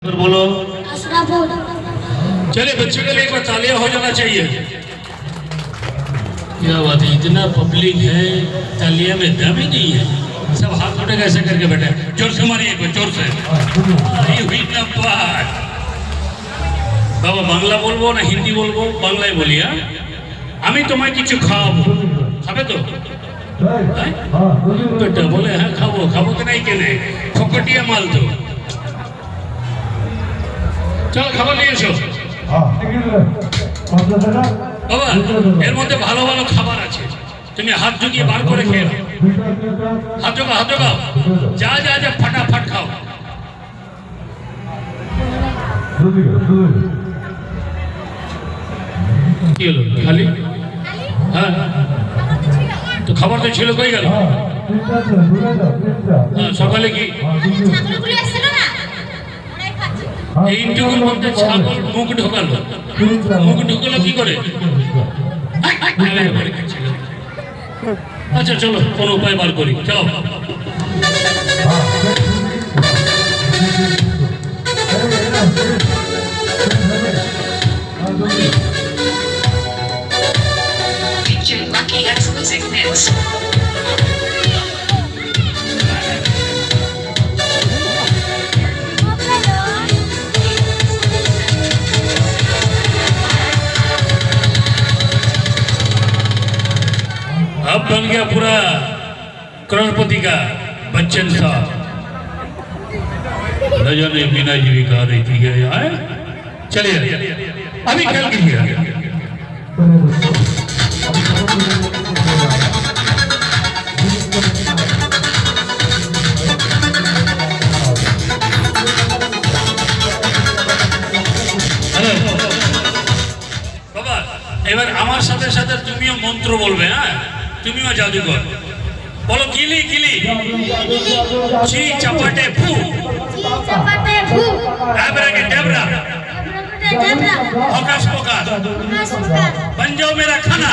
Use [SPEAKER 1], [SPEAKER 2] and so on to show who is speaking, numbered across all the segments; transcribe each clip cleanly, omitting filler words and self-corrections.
[SPEAKER 1] बोलो। चलिए बच्चों के लिए एक बार तालियां हो जाना चाहिए। क्या बात है, इतना पब्लिक है, तालियां में दम ही नहीं है। सब हाथ उठे कैसे करके बैठे, जोर से मारिए एक बार, जोर से। बाबा बांग्ला बोलबो ना हिंदी बोलबो? बांग्लाয় বলি। আমি তোমায় কিছু খাওয়াবো, খাবে তো? বেটা বলে হ্যাঁ খাবো, খাবো তো নাই কেনে, ফকটিয়া মাল তো। চলো খাবার নিয়ে এসো বাবা, এর মধ্যে ভালো ভালো খাবার আছে, তুমি হাত ঢুকিয়ে বার করে খেয়ে নাও। হাত ঢোকাও, হাত ঢোকাও, যা যা যা ফটাফট খাও। কি হলো খালি? হ্যাঁ তো খাবার তো ছিল, কই গেল? সকালে কি এইটুকুর মধ্যে ছাগল মুখ ঢোকালো? মুখ ঢুকলো কি করে? আচ্ছা চলো কোনো উপায় বার করি, চলো।
[SPEAKER 2] Lucky exclusive mix.
[SPEAKER 1] अब बन गया पूरा करोड़पति का बच्चन साहब। न जाने मीना जी भी कहा रही थी आए, चलिए अभी कल कीजिए। বাবা এবার আমার সাথে সাথে তুমিও মন্ত্র বলবে। হ্যাঁ তুমিও জাদুকর, বলো কিলি কিলি ছি চাপাটে ফু ড্যাবরাকে ড্যাবরা হকাশ পকাশ বন যাও মেরা খানা।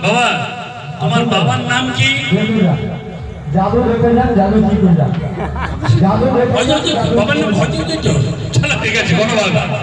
[SPEAKER 1] বাবা তোমার বাবার নাম কি?
[SPEAKER 3] जादू देखते जान, जादू सीखते जान, जादू देखते
[SPEAKER 1] বাবার নাম হয়তো চলো ঠিক আছে, কোনো ব্যাপার না।